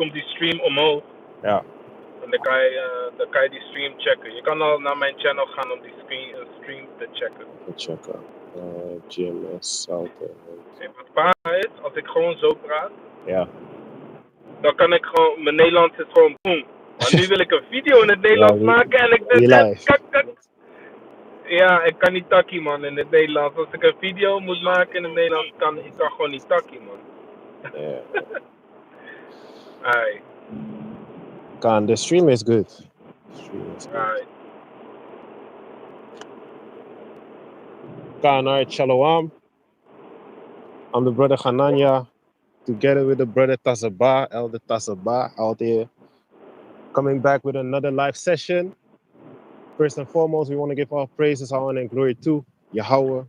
komt die stream omhoog. Ja. En dan kan je die stream checken. Je kan al naar mijn channel gaan om die stream te checken. Checken. Gms Holland. Wat paar is, als ik gewoon zo praat, Ja. dan kan ik gewoon, mijn Nederlands is gewoon boem. Maar nu wil ik een video in het Nederlands maken en ik denk kak. Ja, ik kan niet takkie man in het Nederlands. Als ik een video moet maken in het Nederlands, ik kan gewoon niet takkie man. Alright. The stream is good. Alright. Alright, shalom. I'm the brother Hananya, together with the brother Tazaba, Elder Tazaba, out here, coming back with another live session. First and foremost, we want to give our praises, honor, and glory to Yahweh,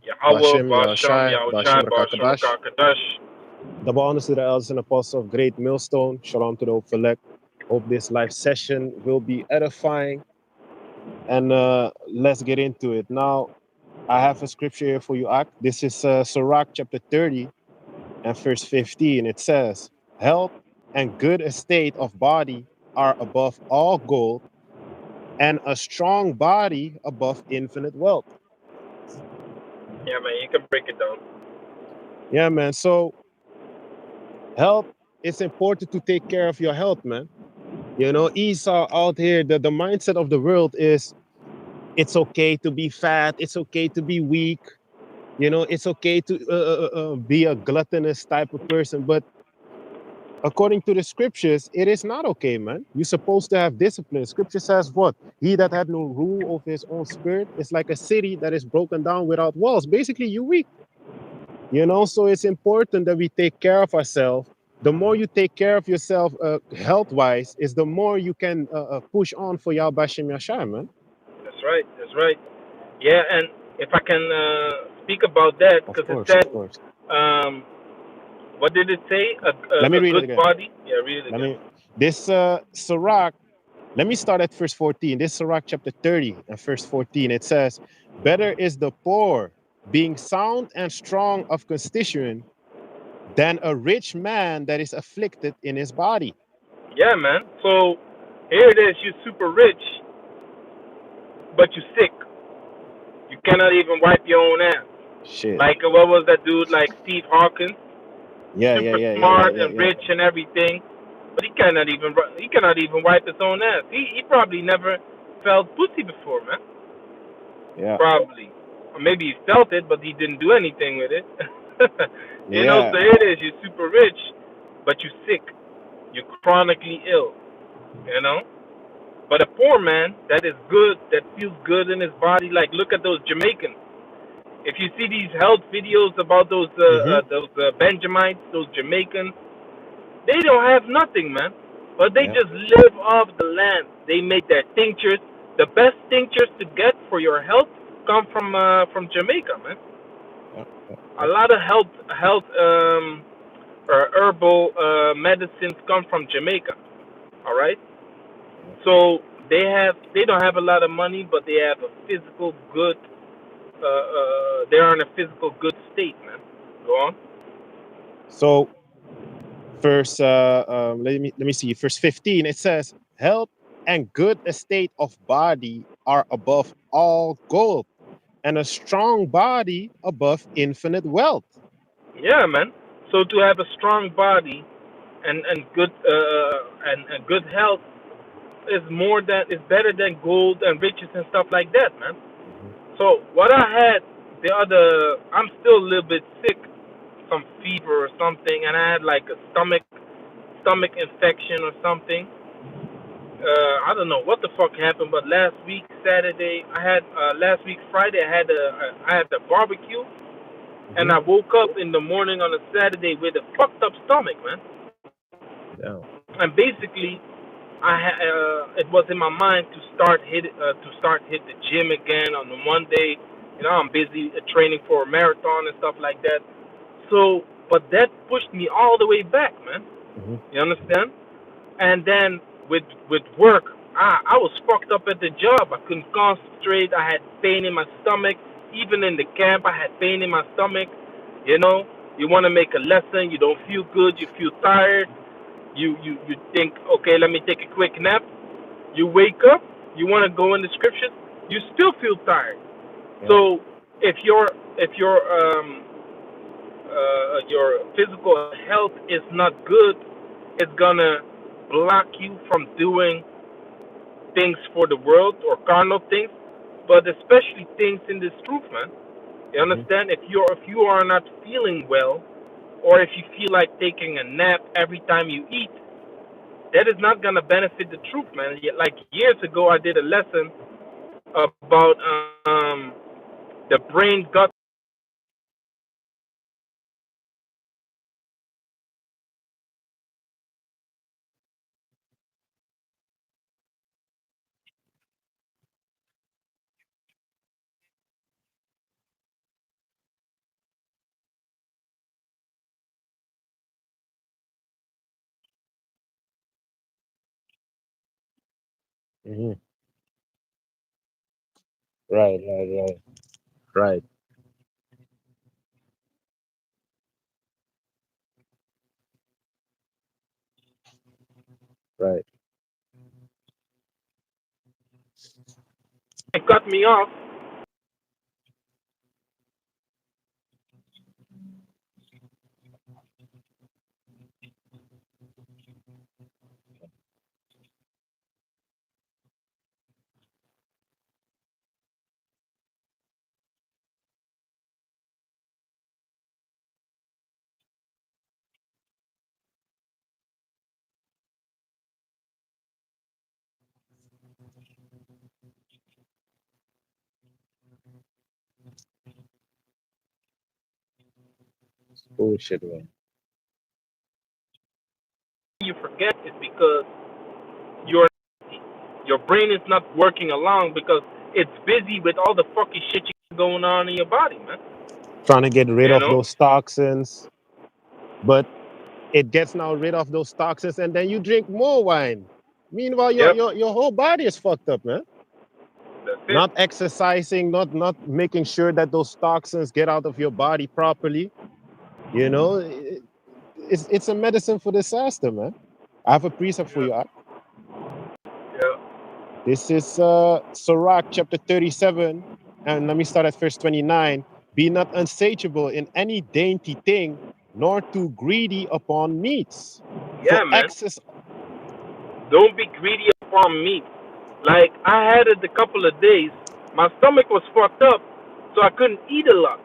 double honors to the elders and apostles of Great Millstone. Shalom to the Hope Select. Hope this live session will be edifying. And let's get into it. Now, I have a scripture here for you, Ak. This is Sirach chapter 30 and verse 15. It says, health and good estate of body are above all gold, and a strong body above infinite wealth. Yeah, man, you can break it down. Yeah, man. So, health, it's important to take care of your health, man. You know, Esau out here, the mindset of the world is, it's okay to be fat, it's okay to be weak, you know, it's okay to be a gluttonous type of person. But according to the scriptures, it is not okay, man. You're supposed to have discipline. Scripture says what? He that had no rule of his own spirit is like a city that is broken down without walls. Basically, you're weak. You know, so it's important that we take care of ourselves. The more you take care of yourself health-wise, is the more you can push on for YASHAMIAHLA, man. That's right, that's right. Yeah, and if I can speak about that, because it said, what did it say? Let me a read good it again. body? Yeah, read it again. This Sirach, let me start at verse 14. This Sirach chapter 30 and verse 14. It says, better is the poor being sound and strong of constitution than a rich man that is afflicted in his body. Yeah, man. So here it is, you're super rich, but you're sick. You cannot even wipe your own ass. Shit. Like, what was that dude, like Steve Hawkins? Yeah, super smart and rich and everything, but he cannot even wipe his own ass. He probably never felt pussy before, man. Yeah. Probably. Or maybe he felt it, but he didn't do anything with it. You know, so here it is, you're super rich, but you're sick. You're chronically ill, you know? But a poor man that is good, that feels good in his body, like look at those Jamaicans. If you see these health videos about those Benjamites, those Jamaicans, they don't have nothing, man. But they just live off the land. They make their tinctures. The best tinctures to get for your health come from Jamaica, man. A lot of health or herbal medicines come from Jamaica. All right. So they don't have a lot of money, but they have a physical good. They are in a physical good state, man. Go on. So, verse let me see. Verse 15. It says, "Health and good estate of body are above all gold, and a strong body above infinite wealth." Yeah, man. So to have a strong body and good and good health is better than gold and riches and stuff like that, man. So what I had I'm still a little bit sick, some fever or something, and I had like a stomach infection or something. I don't know what the fuck happened, but last week Friday I had a barbecue, and I woke up in the morning on a Saturday with a fucked up stomach, man. Yeah. And basically, it was in my mind to start hit the gym again on the Monday. You know, I'm busy training for a marathon and stuff like that. So, but that pushed me all the way back, man. You understand? And then with work, I was fucked up at the job. I couldn't concentrate. I had pain in my stomach. Even in the camp, I had pain in my stomach. You know, you want to make a lesson, you don't feel good, you feel tired. You think, okay, let me take a quick nap. You wake up, you want to go in the scriptures, you still feel tired. Yeah. So if your physical health is not good, it's gonna block you from doing things for the world or carnal things, but especially things in this truth, man. You Hmm. understand? If you are not feeling well, or if you feel like taking a nap every time you eat, that is not gonna benefit the truth, man. Like years ago, I did a lesson about the brain gut. Hmm. Right, right, right, right, right. It cut me off. Bullshit, man. You forget is because your your brain is not working along because it's busy with all the fucking shit going on in your body, man. Trying to get rid You of know? those toxins, but it gets now rid of those toxins, and then you drink more wine. Meanwhile, Yep. your whole body is fucked up, man. That's it. Not exercising, not making sure that those toxins get out of your body properly. You know, it's a medicine for disaster, man. I have a precept for Yeah. you. Ak. Yeah. This is Sirach chapter 37, and let me start at verse 29. Be not unsatiable in any dainty thing, nor too greedy upon meats. For Yeah, man. excess. Don't be greedy upon meat. Like I had it a couple of days. My stomach was fucked up, so I couldn't eat a lot.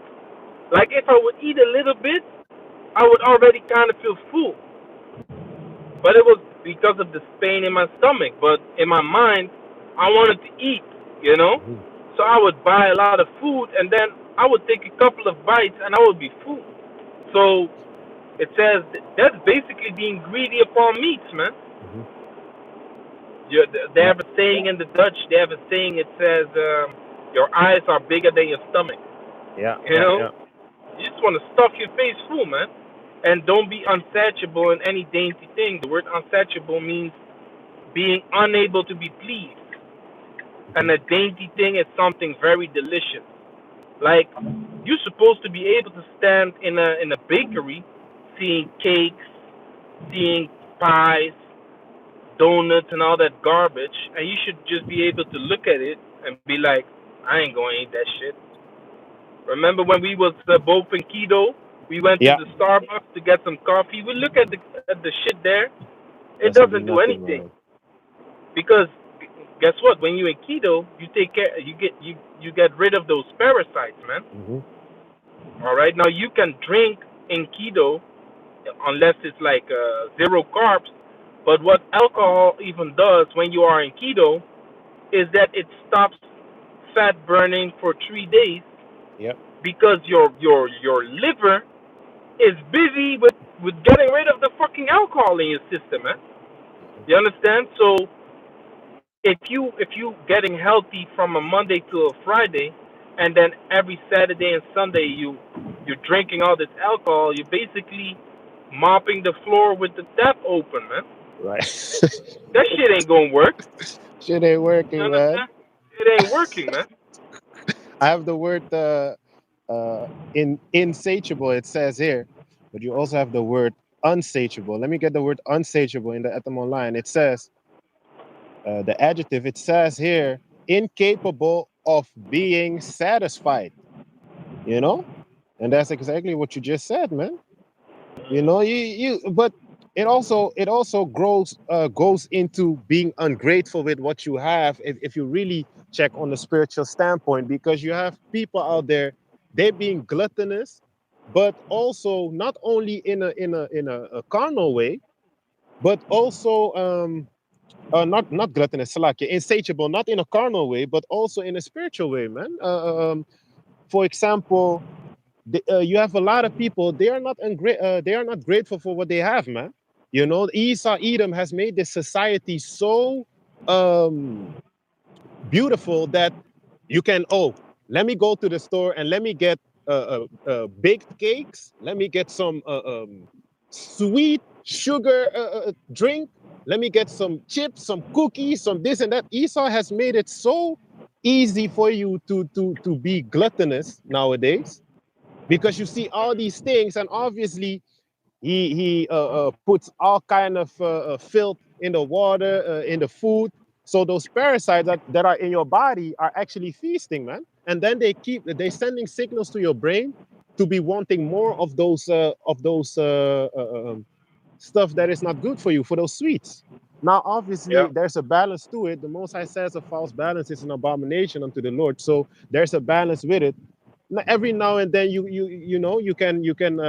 Like if I would eat a little bit, I would already kind of feel full. But it was because of this pain in my stomach. But in my mind, I wanted to eat, you know? Mhm. So I would buy a lot of food and then I would take a couple of bites and I would be full. So it says that's basically being greedy upon meats, man. Mhm. They Yeah, have a saying in the Dutch, they have a saying, it says, your eyes are bigger than your stomach. yeah, You yeah, know? yeah. You just want to stuff your face full, man. And don't be unsatiable in any dainty thing. The word unsatiable means being unable to be pleased. And Mhm. a dainty thing is something very delicious. Like you're supposed to be able to stand in a bakery, seeing cakes, seeing pies, donuts, and all that garbage, and you should just be able to look at it and be like, I ain't gonna eat that shit. Remember when we was both in keto? We went to Yeah, the Starbucks to get some coffee. We look at the shit there. It doesn't do doesn't do nothing, anything man. because guess what? When you're in keto, you take care. You get rid of those parasites, man. Hmm. All right. Now you can drink in keto unless it's like zero carbs. But what alcohol even does when you are in keto is that it stops fat burning for 3 days Yep. because your liver is busy with getting rid of the fucking alcohol in your system, man. Hmm. You understand? So if you getting healthy from a Monday to a Friday, and then every Saturday and Sunday you're drinking all this alcohol, you're basically mopping the floor with the tap open, man. Right. That shit ain't gonna work. Shit ain't You working, man. understand? It ain't working, man. I have the word in insatiable. It says here, but you also have the word unsatiable. Let me get the word unsatiable in the etymon line. It says, the adjective, it says here, incapable of being satisfied, you know? And that's exactly what you just said, man. You know, but it also goes into being ungrateful with what you have if you really check on the spiritual standpoint, because you have people out there, they're being gluttonous, but also not only in a carnal way, but also not gluttonous, salaki, insatiable, not in a carnal way, but also in a spiritual way, man. For example, you have a lot of people, they are not grateful for what they have, man. You know, Esau Edom has made this society so um beautiful that you can, oh, let me go to the store and let me get baked cakes, let me get some sweet sugar drink, let me get some chips, some cookies, some this and that. Esau has made it so easy for you to be gluttonous nowadays, because you see all these things, and obviously he puts all kind of filth in the water, in the food, so those parasites that are in your body are actually feasting, man. And then they sending signals to your brain to be wanting more of those stuff that is not good for you, for those sweets. Now Yeah. obviously there's a balance to it. The Most High says a false balance is an abomination unto the Lord, so there's a balance with it. Every now and then you can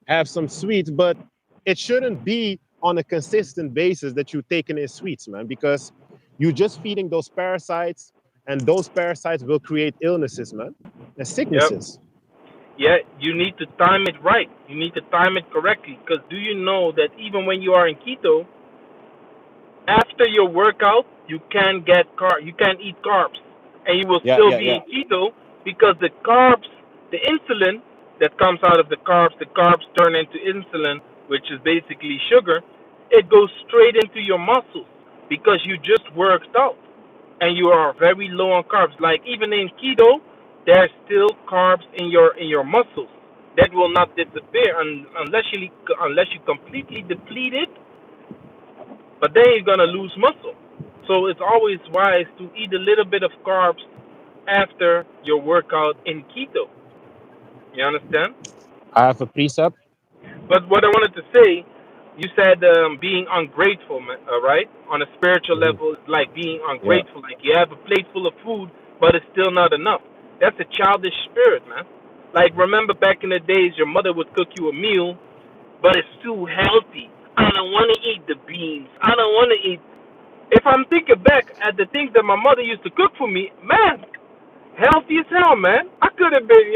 have some sweets, but it shouldn't be on a consistent basis that you're taking in sweets, man, because you're just feeding those parasites, and those parasites will create illnesses, man, and Yeah. sicknesses. Yeah, you need to time it right. You need to time it correctly. Because do you know that even when you are in keto, after your workout, you can't eat carbs, and you will Yeah, still yeah, be yeah. in keto because the carbs, the insulin that comes out of the carbs turn into insulin, which is basically sugar. It goes straight into your muscles because you just worked out and you are very low on carbs. Like even in keto, there's still carbs in your muscles that will Mhm. not disappear unless you completely deplete it, but then you're gonna lose muscle. So it's always wise to eat a little bit of carbs after your workout in keto. You understand? I have a precept. But what I wanted to say, you said being ungrateful, right? On a spiritual Mhm. level, it's like being Yeah. ungrateful. Like you have a plate full of food, but it's still not enough. That's a childish spirit, man. Like remember back in the days, your mother would cook you a meal, but it's too healthy. I don't want to eat the beans. I don't want to eat. If I'm thinking back at the things that my mother used to cook for me, man, healthy as hell, man. I could have been,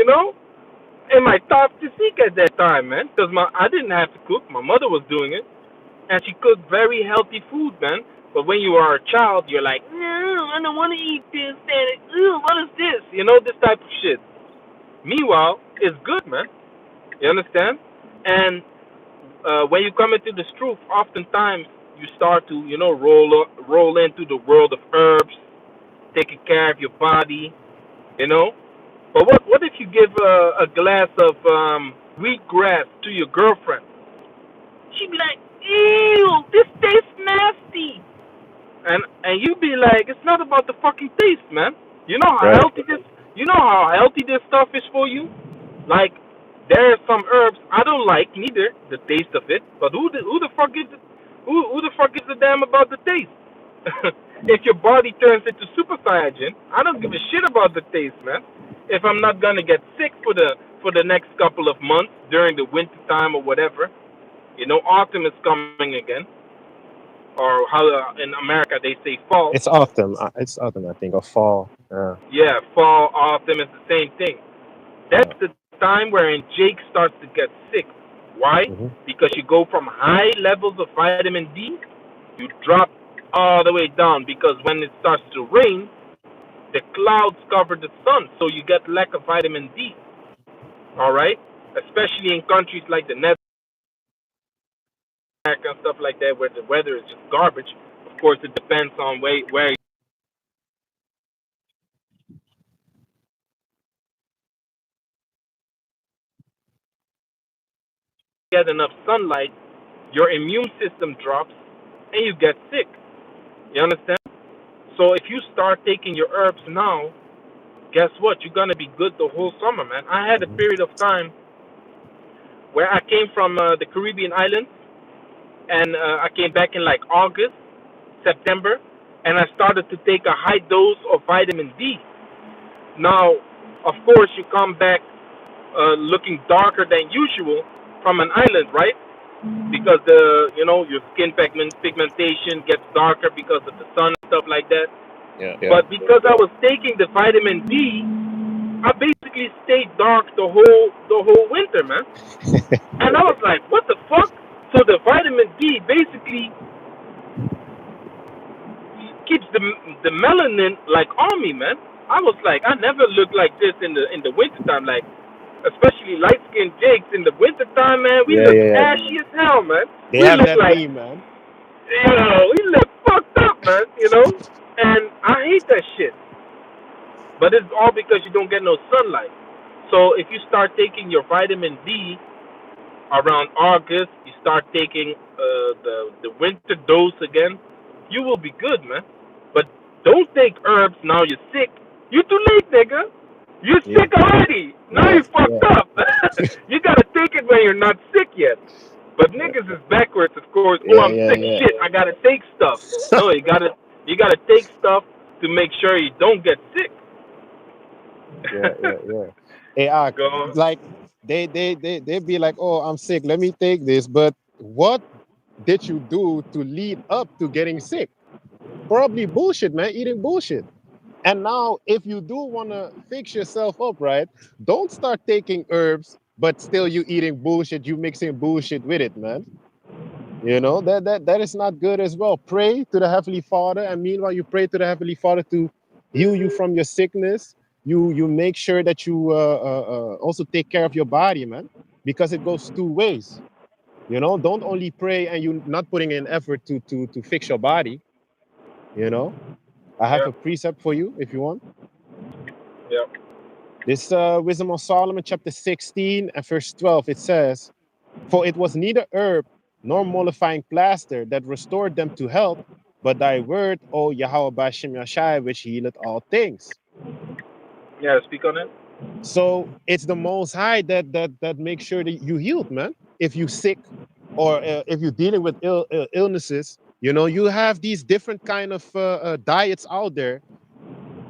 in my top physique at that time, man, because I didn't have to cook. My mother was doing it, and she cooked very healthy food, man. But when you are a child, you're like, no, I don't want to eat this. And what is this? This type of shit. Meanwhile, it's good, man. You understand? And when you come into this truth, oftentimes you start to, roll into the world of herbs, taking care of your body, you know. But what if you give a glass of wheatgrass to your girlfriend? She'd be like, "Ew, this tastes nasty," and you'd be like, "It's not about the fucking taste, man. You know how Right. healthy this, you know how healthy this stuff is for you. Like, there are some herbs I don't like neither the taste of it, but who the fuck is the damn about the taste? If your body turns into super saiyan, I don't give a shit about the taste, man. If I'm not gonna get sick for the next couple of months during the winter time or whatever, autumn is coming again, or how in America they say fall. It's autumn. It's autumn, I think, or fall. Yeah, fall, autumn is the same thing. Yeah. That's the time wherein Jake starts to get sick. Why? Hmm. Because you go from high levels of vitamin D, you drop all the way down because when it starts to rain, the clouds cover the sun, so you get lack of vitamin D. All right, especially in countries like the Netherlands and stuff like that, where the weather is just garbage. Of course, it depends on where get enough sunlight, your immune system drops and you get sick. You understand? So if you start taking your herbs now, guess what? You're gonna be good the whole summer, man. I had a period of time where I came from the Caribbean islands, and I came back in like August, September, and I started to take a high dose of vitamin D. Now, of course, you come back looking darker than usual from an island, right? Because your skin pigmentation gets darker because of the sun and stuff like that. Yeah. But because I was taking the vitamin D, I basically stayed dark the whole winter, man. And I was like, what the fuck? So the vitamin D basically keeps the melanin like on me, man. I was like, I never looked like this in the wintertime, like especially light skinned Jakes in the wintertime, man. We look ashy as hell, man. They we have look that like meme, man. we look fucked up, man, And I hate that shit. But it's all because you don't get no sunlight. So if you start taking your vitamin D around August, you start taking the winter dose again, you will be good, man. But don't take herbs now you're sick. You too late, nigga. You're sick already. Now you fucked up. You gotta take it when you're not sick yet. But niggas is backwards, of course. I'm sick. Shit, I gotta take stuff. No, you gotta take stuff to make sure you don't get sick. Hey, like they be like, oh, I'm sick, let me take this. But what did you do to lead up to getting sick? Probably bullshit, man. Eating bullshit. And now, if you do want to fix yourself up, right, don't start taking herbs, but still you eating bullshit, you mixing bullshit with it, man. That is not good as well. Pray to the Heavenly Father, and meanwhile you pray to the Heavenly Father to heal you from your sickness. You make sure that you also take care of your body, man, because it goes two ways. Don't only pray and you not putting in effort to fix your body. I have a precept for you if you want. Yeah. This Wisdom of Solomon, chapter 16 and verse 12, it says, "For it was neither herb nor mollifying plaster that restored them to health, but thy word, O Yahweh Bashem Yashai, which healeth all things." Yeah, speak on it. So it's the Most High that makes sure that you healed, man. If you sick or if you're dealing with illnesses, you have these different kind of diets out there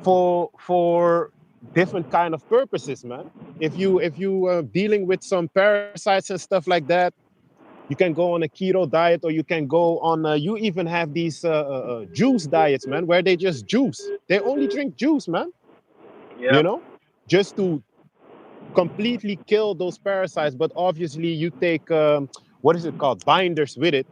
for different kind of purposes, man. If you dealing with some parasites and stuff like that, you can go on a keto diet, or you can go on. You even have these juice diets, man, where they just juice. They only drink juice, man. Yeah. Just to completely kill those parasites. But obviously, you take what is it called, binders with it,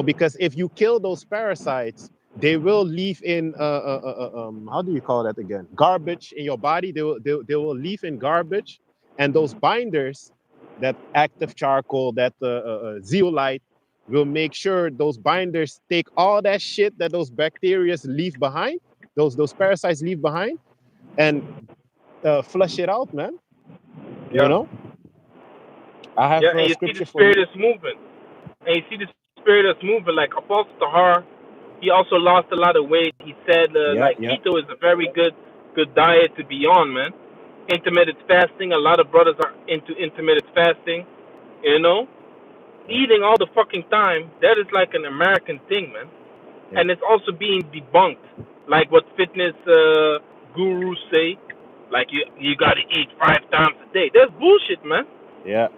because if you kill those parasites, they will leave in how do you call that again? Garbage in your body. They will leave in garbage, and those binders, that active charcoal, that zeolite, will make sure those binders take all that shit that those bacteria leave behind, those parasites leave behind, and flush it out, man. I have And a you see the scripture for spirit you. is moving. And you see the spirit is moving. Like Apostle Tahar, he also lost a lot of weight. He said like Yeah. keto is a very good diet to be on, man. Intermittent fasting. A lot of brothers are into intermittent fasting. Eating all the fucking time. That is like an American thing, man. And it's also being debunked, like what fitness gurus say. Like you gotta eat 5 times a day. That's bullshit, man. Yeah.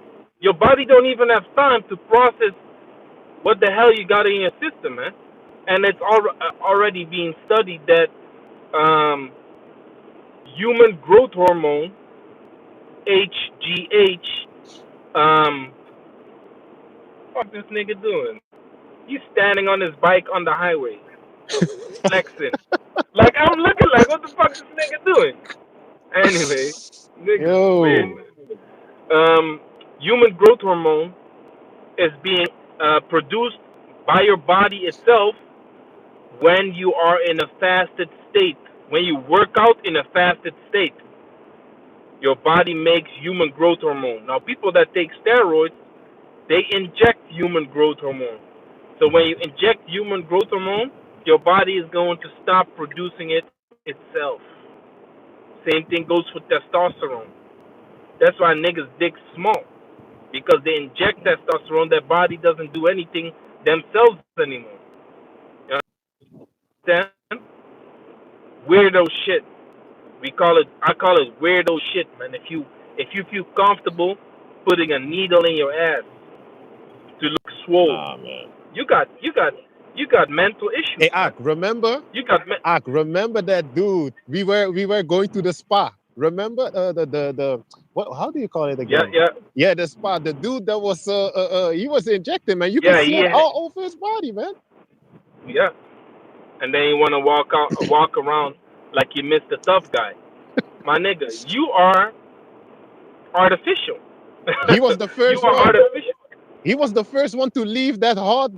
Your body don't even have time to process what the hell you got in your system, man. And it's already being studied that human growth hormone, HGH, what this nigga doing? He's standing on his bike on the highway, flexing. Like I'm looking like, what the fuck is this nigga doing? Anyway, niggas is weird, Yo. man. Human growth hormone is being produced by your body itself when you are in a fasted state. When you work out in a fasted state, your body makes human growth hormone. Now, people that take steroids, They inject human growth hormone. So when you inject human growth hormone, your body is going to stop producing it itself. Same thing goes for testosterone. That's why niggas' dicks small, because they inject testosterone. Their body doesn't do anything themselves anymore. You understand? Weirdo shit. We call it. I call it weirdo shit, man. If you feel comfortable putting a needle in your ass to look swole, Nah, man. you got mental issues. Hey, Ak, remember? You got Ak, remember that dude? We were going to the spa. Remember the what? How do you call it yeah, again? yeah, Yeah, the spa. The dude that was he was injected, man. You can yeah, see it all over his body, man. yeah. And then you want to walk around like you missed the tough guy. My nigga, you are artificial. He was the You first are one. artificial. He was the first one to leave that hot.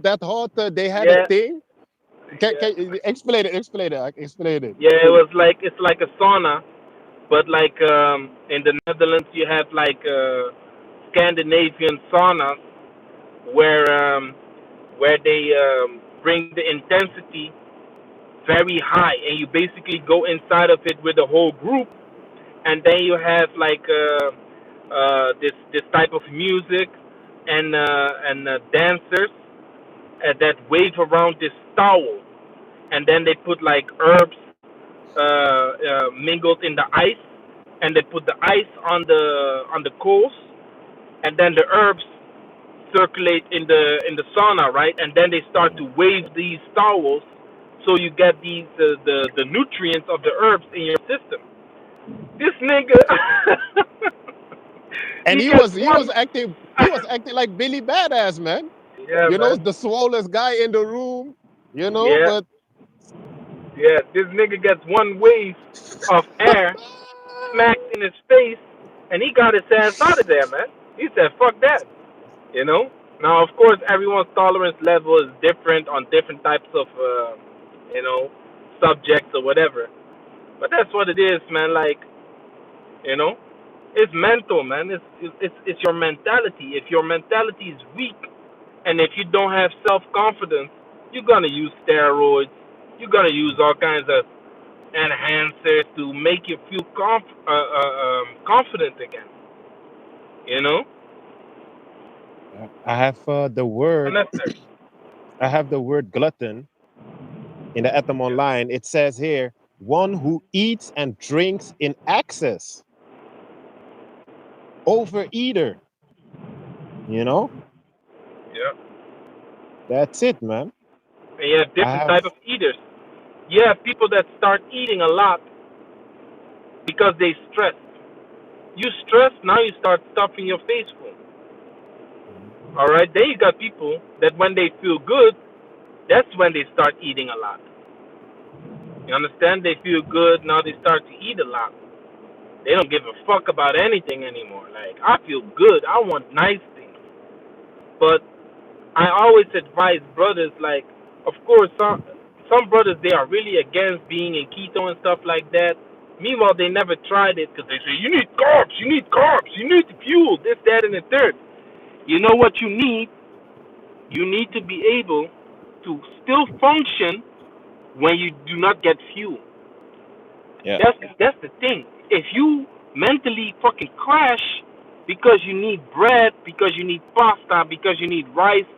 They had a Yeah, thing. yeah, Can you explain it? Explain it. Ak, explain it. yeah. It's like a sauna, but like in the Netherlands you have like Scandinavian saunas where they bring the intensity very high, and you basically go inside of it with the whole group, and then you have like this type of music and dancers that wave around this towel, and then they put like herbs mingled in the ice, and they put the ice on the coals, and then the herbs circulate in the sauna, right? And then they start to wave these towels, so you get these the nutrients of the herbs in your system. This nigga, And he gets one. he was acting like Billy Badass, man. Yeah, You know, man. the swollest guy in the room, you know, Yeah, but yeah. This nigga gets one wave of air smacked in his face, and he got his ass out of there, man. He said, "Fuck that," you know. Now, of course, everyone's tolerance level is different on different types of, you know, subjects or whatever. But that's what it is, man. Like, you know, it's mental, man. It's your mentality. If your mentality is weak, and if you don't have self confidence, you're gonna use steroids. You're gonna use all kinds of enhancers to make you feel confident again. You know, I have the word. unnecessary. I have the word glutton in the Atom Yeah, Online. It says here, one who eats and drinks in excess, overeater. You know, yeah. that's it, man. And you have I different have type of eaters. You have people that start eating a lot because they stress. You stress, now you start stuffing your face full. All right. Then you got people that when they feel good, that's when they start eating a lot. You understand? They feel good, now they start to eat a lot. They don't give a fuck about anything anymore. Like, I feel good. I want nice things. But I always advise brothers, like, of course, some brothers, they are really against being in keto and stuff like that. Meanwhile, they never tried it because they say, you need carbs, you need carbs, you need fuel, this, that, and the third. You know what you need? You need to be able to still function when you do not get fuel. yeah. That's the thing. If you mentally fucking crash because you need bread, because you need pasta, because you need rice,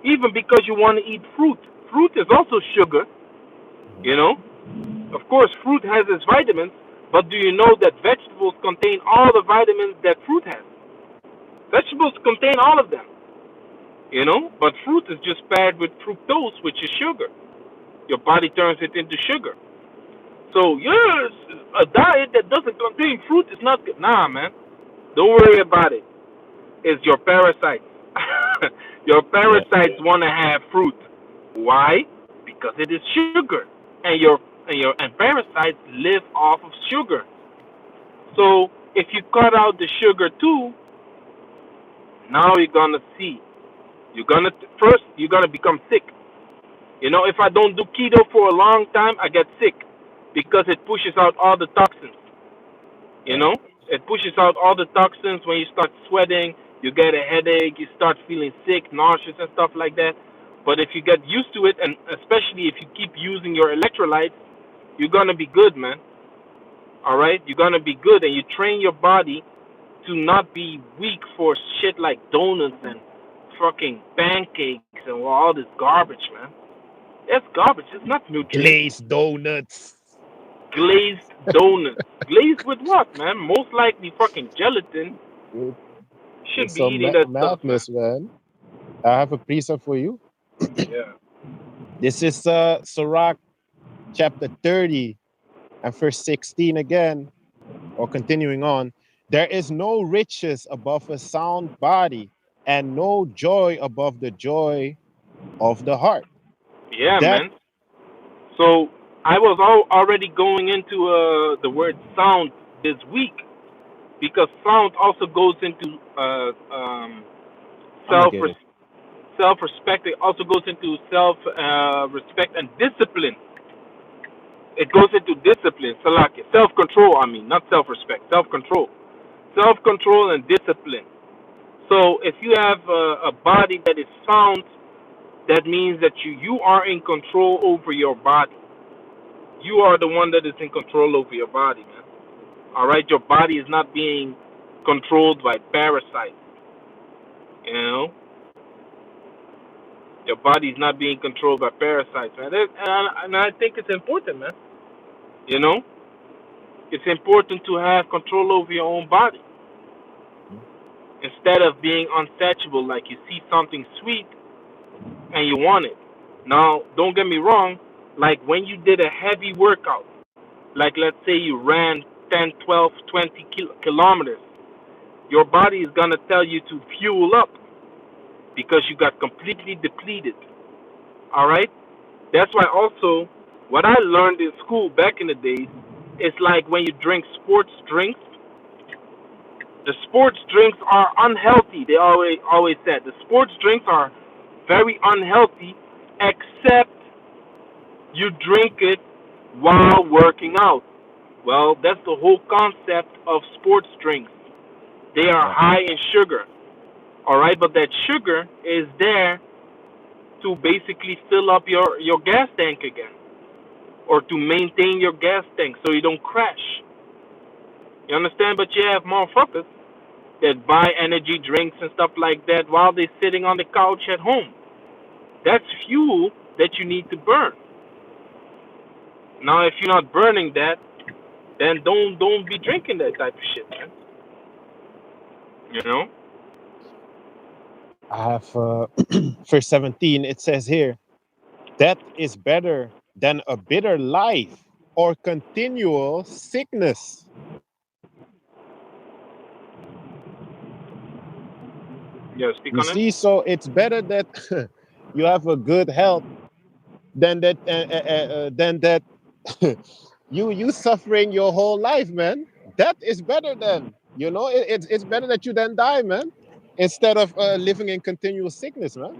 even because you want to eat fruit. Fruit is also sugar, Mhm. you know. Of course, fruit has its vitamins, but do you know that vegetables contain all the vitamins that fruit has? Vegetables contain all of them, you know. But fruit is just paired with fructose, which is sugar. Your body turns it into sugar. So yes, a diet that doesn't contain fruit is not good. Nah, man. Don't worry about it. It's your parasites. Your Yeah. parasites want to have fruit. Why? Because it is sugar, and your parasites live off of sugar. So if you cut out the sugar too, now you're gonna see. You're gonna become sick. You know, if I don't do keto for a long time, I get sick because it pushes out all the toxins. You Yeah. know, it pushes out all the toxins when you start sweating. You get a headache, you start feeling sick, nauseous, and stuff like that. But if you get used to it, and especially if you keep using your electrolytes, you're gonna be good, man. All right, you're gonna be good, and you train your body to not be weak for shit like donuts and fucking pancakes and all this garbage, man. That's garbage. It's not nutrient. Glazed donuts. Glazed donuts. Glazed with what, man? Most likely fucking gelatin. It- Shouldn't It's be some eating that stuff, man. madness, man. I have a precept for you. Yeah. This is Sirach chapter 30 and verse 16 again, or continuing on. There is no riches above a sound body, and no joy above the joy of the heart. Yeah, That man. So I was already going into the word sound this week because sound also goes into I'm gonna self get it. self respect. It also goes into self respect and discipline. It goes into discipline, self control. I mean, not self respect, self control and discipline. So if you have a body that is sound, that means that you are in control over your body. You are the one that is in control over your body, man. All right, your body is not being controlled by parasites. You know, your body is not being controlled by parasites, man. And I think it's important, man. You know, it's important to have control over your own body instead of being unsatiable. Like you see something sweet and you want it. Now, don't get me wrong. Like when you did a heavy workout, like let's say you ran 10, 12, 20 kilometers, your body is going to tell you to fuel up because you got completely depleted. All right? That's why also what I learned in school back in the days is like when you drink sports drinks, the sports drinks are unhealthy. They always said the sports drinks are very unhealthy except you drink it while working out. Well, that's the whole concept of sports drinks. They are Yeah. high in sugar. All right, but that sugar is there to basically fill up your gas tank again or to maintain your gas tank so you don't crash. You understand? But you have motherfuckers that buy energy drinks and stuff like that while they're sitting on the couch at home. That's fuel that you need to burn. Now, if you're not burning that, then don't be drinking that type of shit, man. You know? I have verse 17. It says here, death is better than a bitter life or continual sickness. Yeah, speak You on it. see, so it's better that you have a good health than that you suffering your whole life, man. That is better than, it's better that you then die, man, instead of living in continual sickness, man.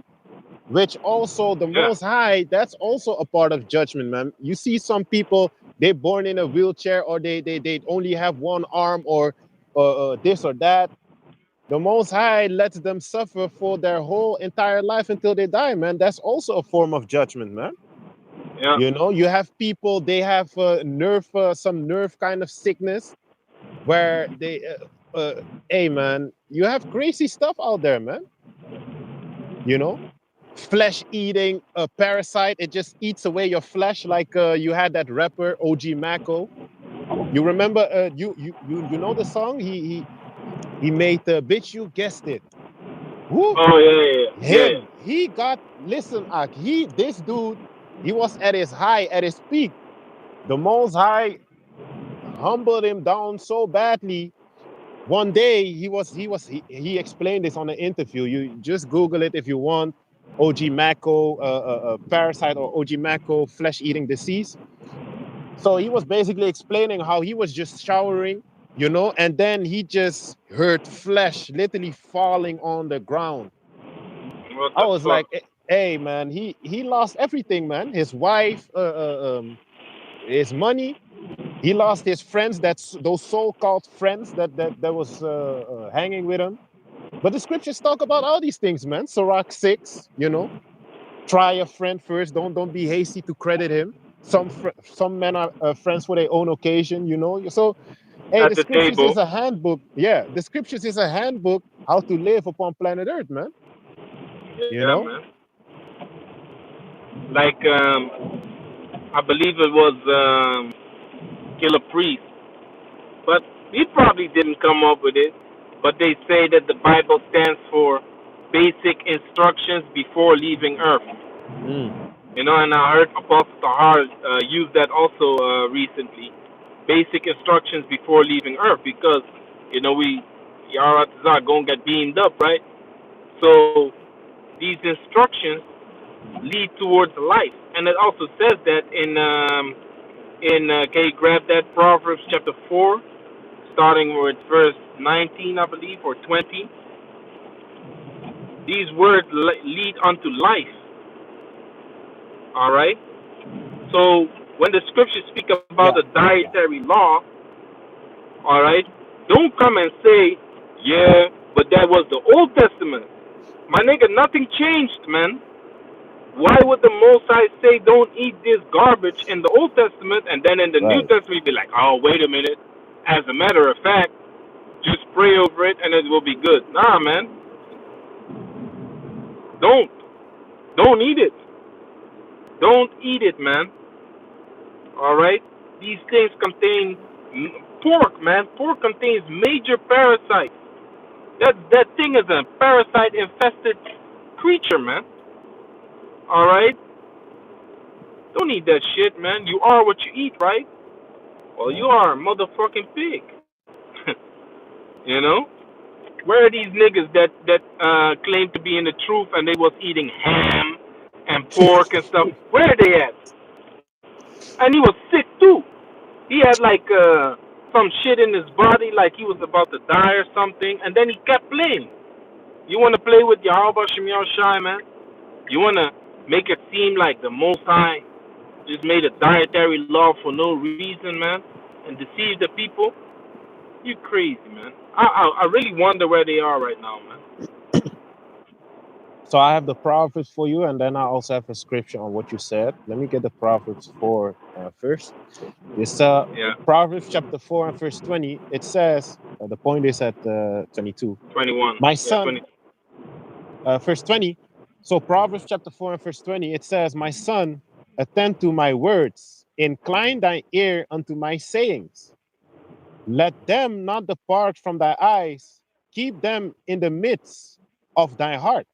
Which also the Yeah. Most High, that's also a part of judgment, man. You see some people, they born in a wheelchair, or they only have one arm, or this or that. The Most High lets them suffer for their whole entire life until they die, man. That's also a form of judgment, man. Yeah. You have people, they have some nerve kind of sickness where hey, man, you have crazy stuff out there, man. You know, flesh eating a parasite, it just eats away your flesh, like you had that rapper OG Mako. You remember you know the song he made the bitch, you guessed it. Who? Oh yeah, yeah, yeah, Him. He got, listen, Ak, this dude, he was at his high, at his peak. The Most High humbled him down so badly. One day he explained this on an interview. You just Google it if you want. OG Mako parasite, or OG Mako flesh eating disease. So he was basically explaining how he was just showering, and then he just heard flesh literally falling on the ground. yeah. What I the was fuck? like, hey, man, he lost everything, man. His wife, his money. He lost his friends. That's those so-called friends that was hanging with him. But the scriptures talk about all these things, man. Sirach 6, you know, try a friend first. Don't be hasty to credit him. Some men are friends for their own occasion, you know. So, hey, At the the scriptures is table. a handbook. Yeah, the scriptures is a handbook how to live upon planet Earth, man. You Yeah, know. man. Like I believe it was Killer Priest, but he probably didn't come up with it. But they say that the Bible stands for basic instructions before leaving Earth. Mm, You know, and I heard Apostle Tahar use that also recently. Basic instructions before leaving Earth, because you know we Yaratazar gonna get beamed up, right? So these instructions lead towards life, and it also says that in can you grab that Proverbs chapter 4, starting with verse 19, I believe, or 20. These words lead unto life. All right. So when the scriptures speak about yeah. the dietary law, all right, don't come and say, yeah, but that was the Old Testament. My nigga, nothing changed, man. Why would the Most High say don't eat this garbage in the Old Testament, and then in the New Right. Testament be like, oh, wait a minute. As a matter of fact, just pray over it and it will be good. Nah, man. Don't. Don't eat it. Don't eat it, man. All right? These things contain pork, man. Pork contains major parasites. That thing is a parasite infested creature, man. All right? Don't eat that shit, man. You are what you eat, right? Well, you Yeah. are a motherfucking pig. You know? Where are these niggas that claim to be in the truth and they was eating ham and pork and stuff? Where are they at? And he was sick too. He had like some shit in his body, like he was about to die or something, and then he kept playing. You want to play with Yahweh Shemiel Shai, man? You want to make it seem like the Most High just made a dietary law for no reason, man, and deceive the people? You crazy, man. I really wonder where they are right now, man. So I have the Proverbs for you, and then I also have a scripture on what you said. Let me get the Proverbs 4 first. It's Yeah, Proverbs chapter 4 and verse 20. It says, the point is at 22. 21. My Yeah, son, 20. verse 20. So Proverbs chapter 4 and verse 20, it says, my son, attend to my words, incline thy ear unto my sayings. Let them not depart from thy eyes, keep them in the midst of thy heart.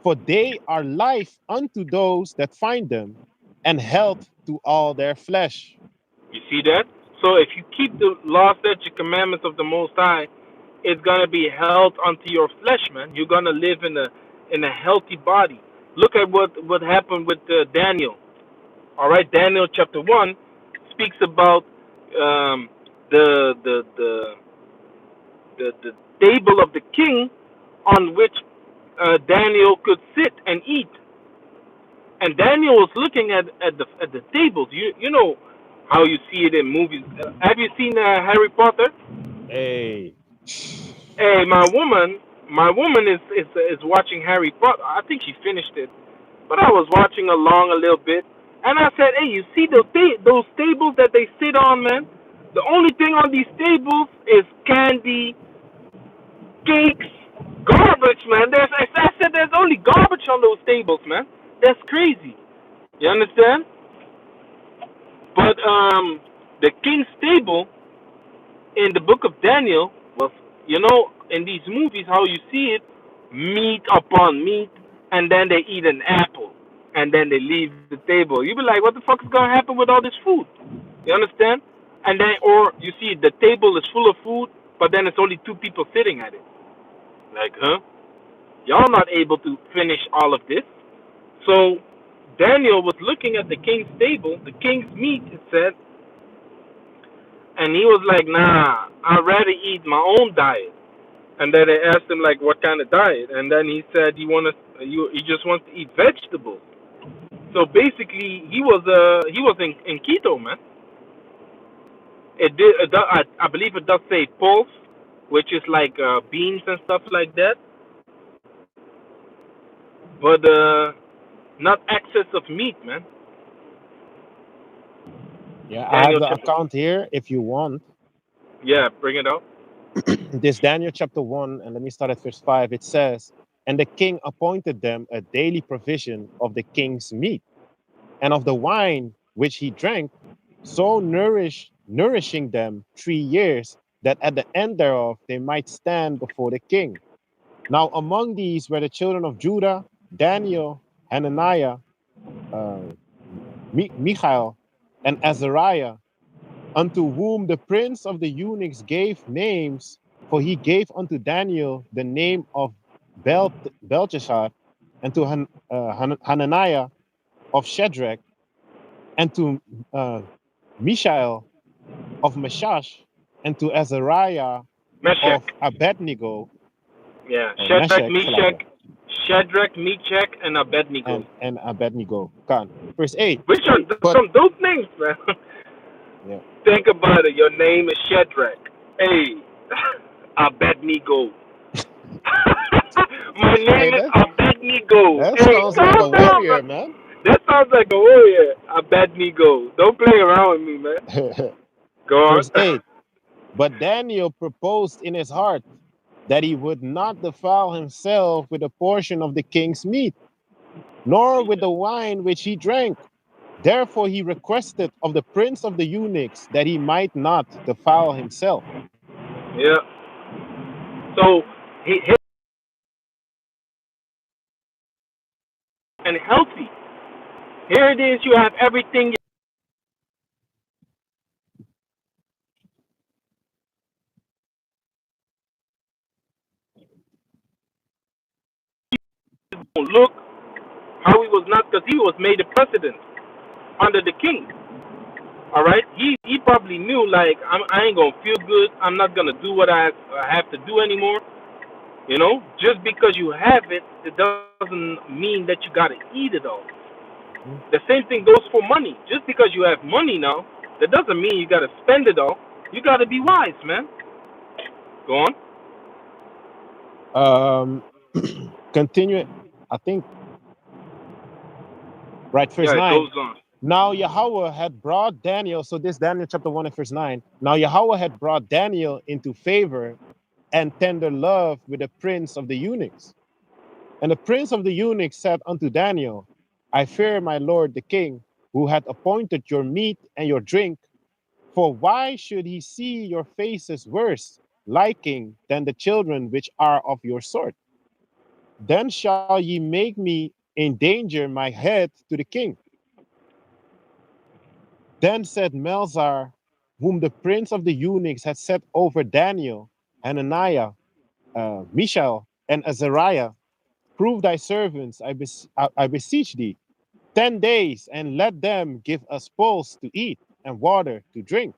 For they are life unto those that find them, and health to all their flesh. You see that? So if you keep the law, statute, commandments of the Most High, it's gonna be health unto your flesh, man. You're gonna live in a healthy body. Look at what happened with Daniel. All right, Daniel chapter 1 speaks about um, the, the the the table of the king on which Daniel could sit and eat. And Daniel was looking at the tables. You know how you see it in movies. Have you seen Harry Potter? Hey. Hey, my woman is watching Harry Potter. I think she finished it, but I was watching along a little bit, and I said, "Hey, you see those tables that they sit on, man? The only thing on these tables is candy, cakes, garbage, man. I said there's only garbage on those tables, man. That's crazy. You understand? But the king's table in the book of Daniel was, you know, in these movies, how you see it, meat upon meat, and then they eat an apple, and then they leave the table. You be like, what the fuck is gonna happen with all this food? You understand? And then, or you see the table is full of food, but then it's only two people sitting at it. Like, huh? Y'all not able to finish all of this. So Daniel was looking at the king's table, the king's meat, it said, and he was like, nah, I'd rather eat my own diet. And then they asked him like what kind of diet, and then he said he just wants to eat vegetables. So basically, he was in keto, man. It did I believe it does say pulse, which is like beans and stuff like that, but not excess of meat, man. Yeah, I have Daniel the chapter. account here if you want. Yeah, bring it up. This Daniel chapter 1, and let me start at verse 5. It says, "And the king appointed them a daily provision of the king's meat and of the wine which he drank, so nourishing them 3 years, that at the end thereof they might stand before the king. Now among these were the children of Judah, Daniel, Hananiah, uh, Michael, and Azariah, unto whom the prince of the eunuchs gave names, for he gave unto Daniel the name of Belteshazzar, and to Hananiah of Shadrach, and to Mishael of Meshash, and to Azariah of Meshach. Abednego, Yeah, or Meshach, Salakia, Shadrach, Meshach, and Abednego. and Abednego. Khan. Verse 8. Which are But some those names, man? yeah, Think about it. Your name is Shadrach. Hey, Abednego. My hey, name is Abednego. that Hey, sounds like a calm down, warrior, man. man. That sounds like a warrior. Abednego. Don't play around with me, man. Go on. Verse 8. But Daniel proposed in his heart that he would not defile himself with a portion of the king's meat, nor with the wine which he drank. Therefore he requested of the prince of the eunuchs that he might not defile himself. Yeah. So he and healthy. Here it is. You have everything you look how he was not, because he was made a president under the king. All right, he probably knew like I ain't gonna feel good. I'm not gonna do what I have to do anymore. You know, just because you have it, it doesn't mean that you gotta eat it all. The same thing goes for money. Just because you have money now, that doesn't mean you gotta spend it all. You gotta be wise, man. Go on. Um, continue. I think right, verse Yeah, it 9. goes on. Now Yahweh had brought Daniel, so this Daniel chapter 1 and verse 9. Now Yahweh had brought Daniel into favor and tender love with the prince of the eunuchs. And the prince of the eunuchs said unto Daniel, I fear my lord the king, who hath appointed your meat and your drink, for why should he see your faces worse, liking than the children which are of your sort? Then shall ye make me endanger my head to the king. Then said Melzar, whom the prince of the eunuchs had set over Daniel, Hananiah, Mishael, and Azariah, prove thy servants, I beseech thee, 10 days, and let them give us pulse to eat and water to drink.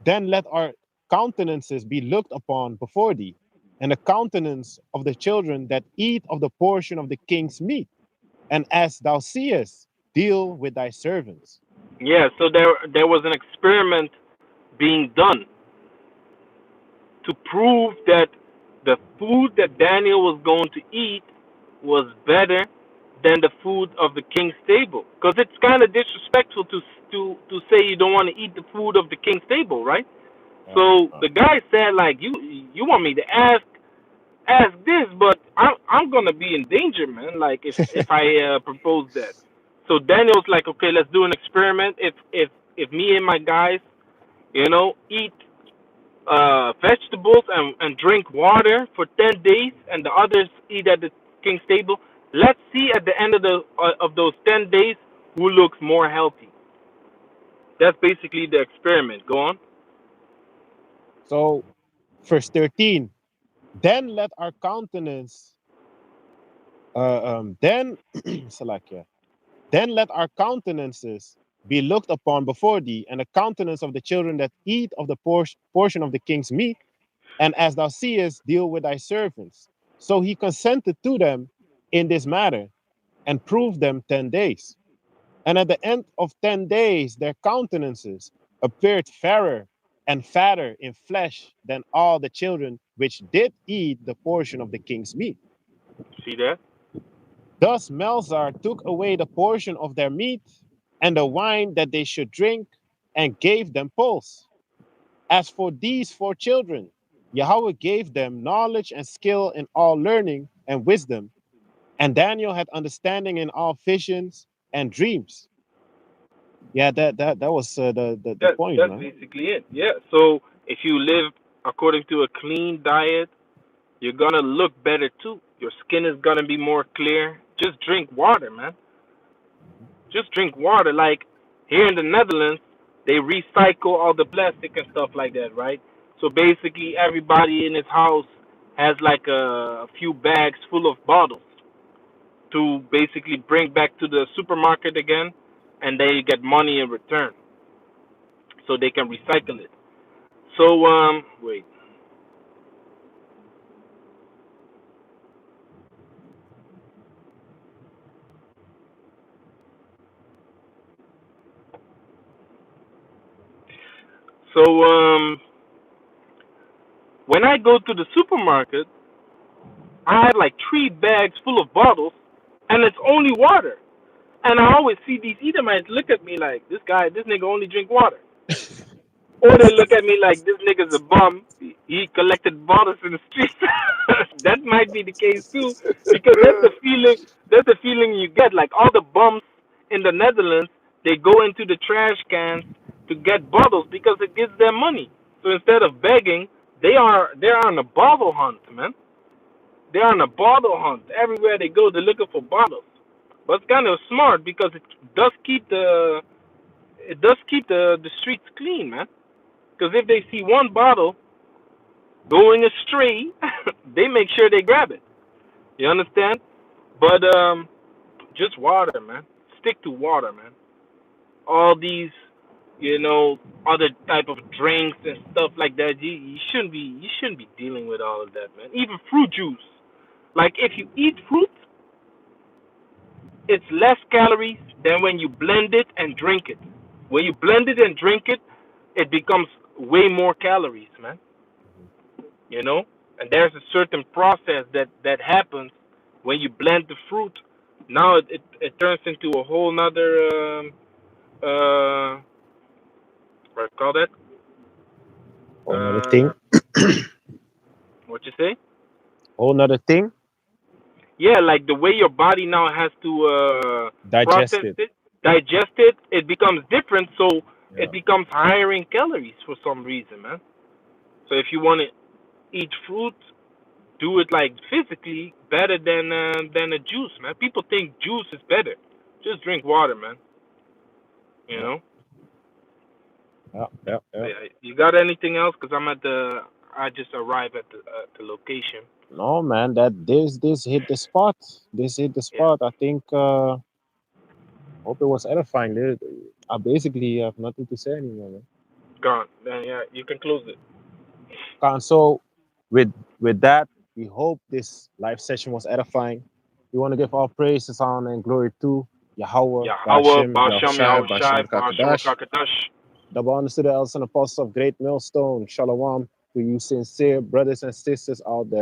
Then let our countenances be looked upon before thee, and the countenance of the children that eat of the portion of the king's meat. And as thou seest, deal with thy servants. Yeah, so there was an experiment being done to prove that the food that Daniel was going to eat was better than the food of the king's table. Because it's kind of disrespectful to say you don't want to eat the food of the king's table, right? So the guy said like you want me to ask this, but I'm gonna be in danger, man. Like if I propose that. So Daniel's like, okay, let's do an experiment. If me and my guys, eat vegetables and drink water for 10 days, and the others eat at the king's table. Let's see at the end of those 10 days who looks more healthy. That's basically the experiment. Go on. So, verse 13, then let our countenance, then, Salakia, then let our countenances be looked upon before thee, and the countenance of the children that eat of the portion of the king's meat, and as thou seest, deal with thy servants. So he consented to them in this matter, and proved them 10 days. And at the end of 10 days, their countenances appeared fairer, and fatter in flesh than all the children which did eat the portion of the king's meat. See that? Thus Melzar took away the portion of their meat and the wine that they should drink, and gave them pulse. As for these 4 children, Yahweh gave them knowledge and skill in all learning and wisdom, and Daniel had understanding in all visions and dreams. Yeah, that was the point, That's man. basically it. Yeah. So if you live according to a clean diet, you're gonna look better too. Your skin is gonna be more clear. Just drink water, man. Just drink water. Like here in the Netherlands, they recycle all the plastic and stuff like that, right? So basically, everybody in his house has like a few bags full of bottles to basically bring back to the supermarket again, and they get money in return, so they can recycle it. So wait. So when I go to the supermarket, I have like 3 bags full of bottles, and it's only water. And I always see these Edomites look at me like, this nigga only drink water. Or they look at me like, this nigga's a bum. He collected bottles in the streets. That might be the case too, because that's the feeling. That's the feeling you get. Like all the bums in the Netherlands, they go into the trash cans to get bottles because it gives them money. So instead of begging, they're on a bottle hunt, man. They're on a bottle hunt. Everywhere they go, they're looking for bottles. But it's kind of smart because does keep the it does keep the streets clean, man. Because if they see one bottle going astray, they make sure they grab it. You understand? But just water, man. Stick to water, man. All these, other type of drinks and stuff like that. You shouldn't be dealing with all of that, man. Even fruit juice. Like if you eat fruit, it's less calories than when you blend it and drink it. When you blend it and drink it, it becomes way more calories, man. You know, and there's a certain process that happens when you blend the fruit. Now it turns into a whole nother what do you call that? Another thing. What you say? Whole nother thing. Yeah, like the way your body now has to Digest process it. it, digest it, it becomes different. So Yeah. it becomes higher in calories for some reason, man. So if you want to eat fruit, do it like physically better than a juice, man. People think juice is better. Just drink water, man. You Yeah. know. Yeah. You got anything else? Cause I just arrived at the location. No, man, this hit the spot. This hit the Yeah. spot. I think hope it was edifying. I basically have nothing to say anymore, man. Gone. Then yeah, you can close it. And so with that, we hope this live session was edifying. We want to give all praises, honor, and glory to Yahweh, Yahweh, Bashim, Basham, Yahushai, Yahushai, Basham Basham, Kakadash. Kakatash. Double honors to the elders and apostles of Great Millstone. Shalom to you sincere brothers and sisters out there.